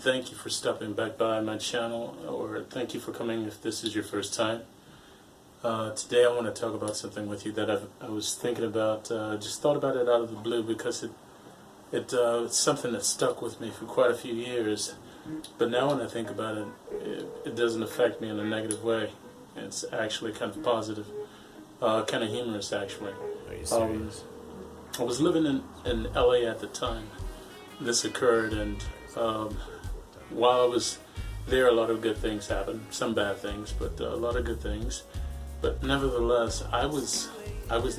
thank you for stopping back by my channel, or thank you for coming if this is your first time. Today I want to talk about something with you that I was thinking about, just thought about it out of the blue because it's something that stuck with me for quite a few years. But now when I think about it, it doesn't affect me in a negative way. It's actually kind of positive, kind of humorous actually. Are you serious? I was living in LA at the time this occurred, and while I was there, a lot of good things happened. Some bad things, but a lot of good things. But nevertheless, I was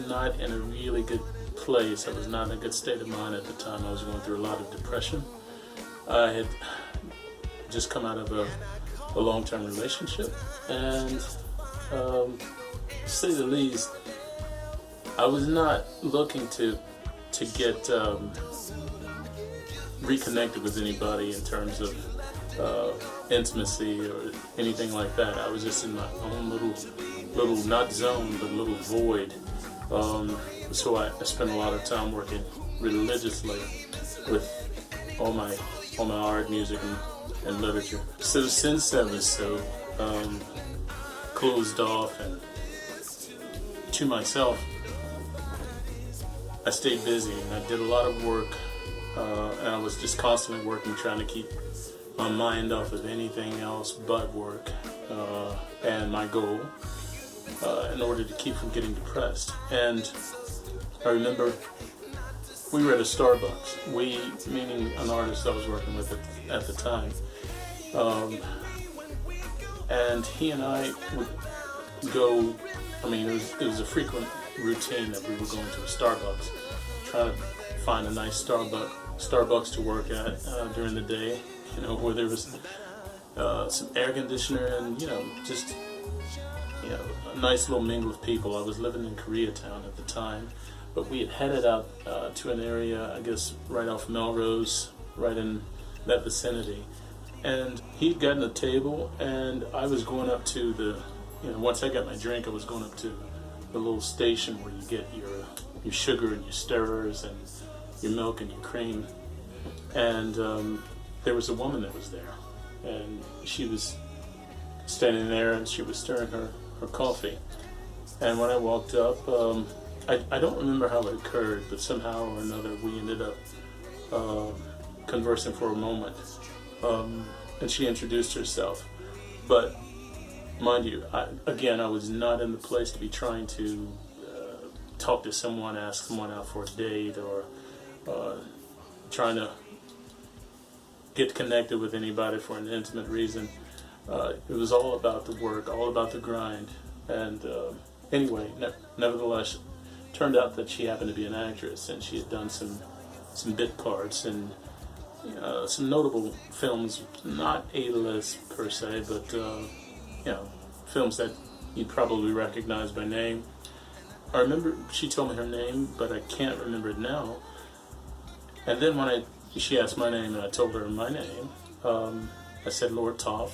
not in a really good place. I was not in a good state of mind at the time. I was going through a lot of depression. I had just come out of a long-term relationship, and to say the least, I was not looking to get reconnected with anybody in terms of intimacy or anything like that. I was just in my own little not zone, but little void. So I spent a lot of time working religiously with all my art, music, and literature. So since I was so closed off and to myself, I stayed busy and I did a lot of work, and I was just constantly working, trying to keep my mind off of anything else but work and my goal, in order to keep from getting depressed. And I remember we were at a Starbucks, we meaning an artist I was working with at the time, and he and I would go, I mean it was a frequent routine that we were going to a Starbucks, trying to find a nice Starbucks to work at during the day, where there was some air conditioner and just a nice little mingle of people. I was living in Koreatown at the time, but we had headed out to an area, I guess right off Melrose, right in that vicinity, and he'd gotten a table, and I was going up to the, once I got my drink, I was going up to the little station where you get your sugar and your stirrers and your milk and your cream, and there was a woman that was there, and she was standing there and she was stirring her coffee. And when I walked up, I don't remember how it occurred, but somehow or another we ended up conversing for a moment, and she introduced herself. But mind you, I was not in the place to be trying to talk to someone, ask someone out for a date, or trying to get connected with anybody for an intimate reason. It was all about the work, all about the grind. And anyway, nevertheless, turned out that she happened to be an actress, and she had done some bit parts and some notable films, not A-list per se, but films that you'd probably recognize by name. I remember she told me her name, but I can't remember it now. And then when she asked my name and I told her my name, I said Lord Toph,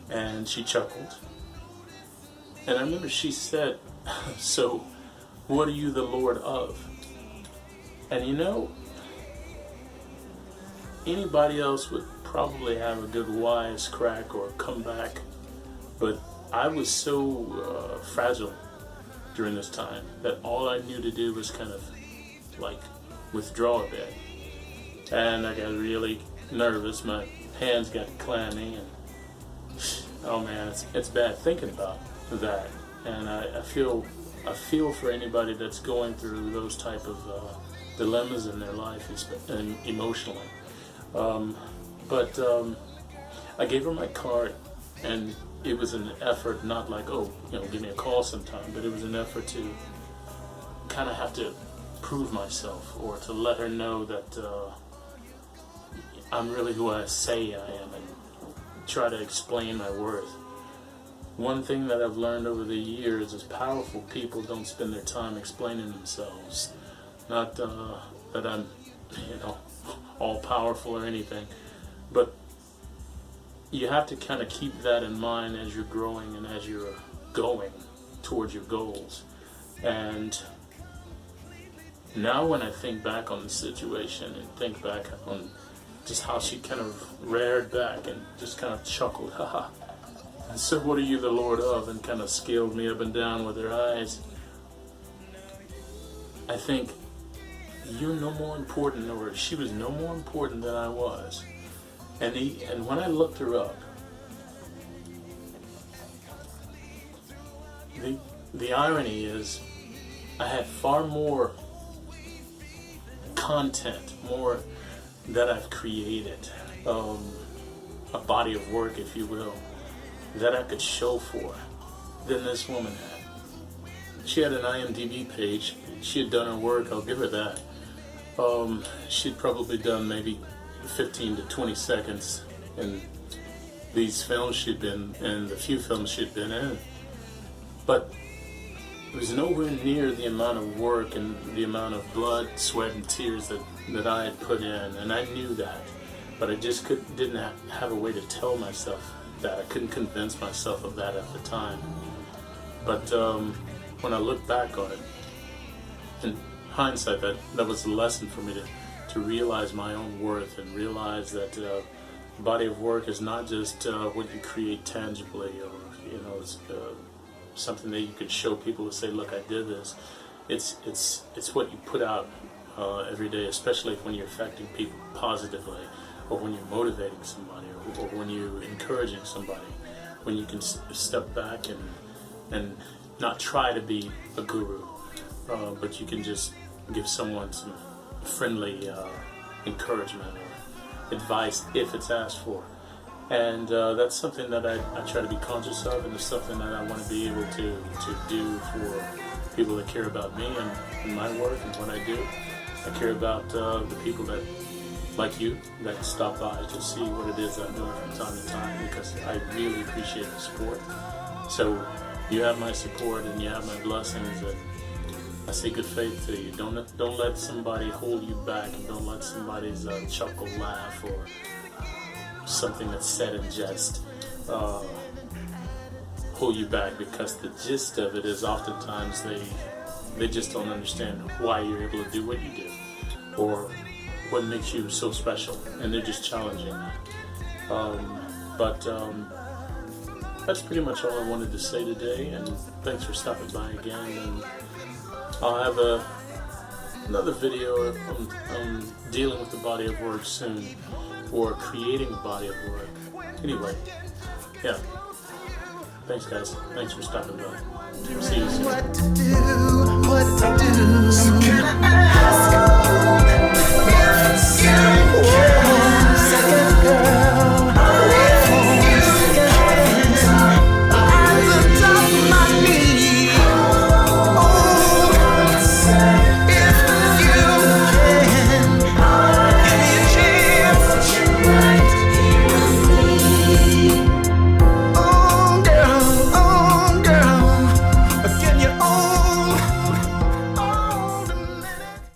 and she chuckled. And I remember she said, "So, what are you the Lord of?" And anybody else would probably have a good wisecrack or comeback, but I was so fragile during this time that all I knew to do was kind of like withdraw a bit. And I got really nervous, my hands got clammy, and oh man, it's bad thinking about that. And I feel for anybody that's going through those type of dilemmas in their life, and emotionally. But I gave her my card, and it was an effort, not like, give me a call sometime, but it was an effort to kind of have to prove myself, or to let her know that I'm really who I say I am, and try to explain my worth. One thing that I've learned over the years is powerful people don't spend their time explaining themselves. Not that I'm, all powerful or anything, but you have to kind of keep that in mind as you're growing and as you're going towards your goals. And now when I think back on the situation and think back on just how she kind of reared back and just kind of chuckled, haha. And said, "What are you the Lord of?" and kind of scaled me up and down with her eyes. I think you're no more important, or she was no more important than I was. And when I looked her up, the irony is I had far more content, more that I've created, a body of work, if you will, that I could show for than this woman had. She had an IMDb page. She had done her work, I'll give her that. She'd probably done maybe 15 to 20 seconds in these films she'd been in, the few films she'd been in. But it was nowhere near the amount of work and the amount of blood, sweat, and tears that I had put in, and I knew that. But I just didn't have a way to tell myself that. I couldn't convince myself of that at the time. But when I look back on it, in hindsight, that was a lesson for me to realize my own worth and realize that body of work is not just what you create tangibly, or it's something that you could show people to say, "Look, I did this." It's what you put out every day, especially when you're affecting people positively, or when you're motivating somebody, or when you're encouraging somebody. When you can step back and not try to be a guru, but you can just give someone some friendly encouragement or advice if it's asked for. And that's something that I try to be conscious of, and it's something that I want to be able to do for people that care about me and my work and what I do. I care about the people that, like you, that stop by to see what it is I'm doing from time to time, because I really appreciate the support. So you have my support and you have my blessings, and I say good faith to you. Don't let somebody hold you back, and don't let somebody's chuckle, laugh, or something that's said in jest hold you back, because the gist of it is oftentimes they just don't understand why you're able to do what you do, or what makes you so special, and they're just challenging that. That's pretty much all I wanted to say today, and thanks for stopping by again. And I'll have another video on dealing with the body of work soon, or creating a body of work. Anyway, yeah. Thanks, guys. Thanks for stopping by. See you soon. What to do? What to do? So can I ask?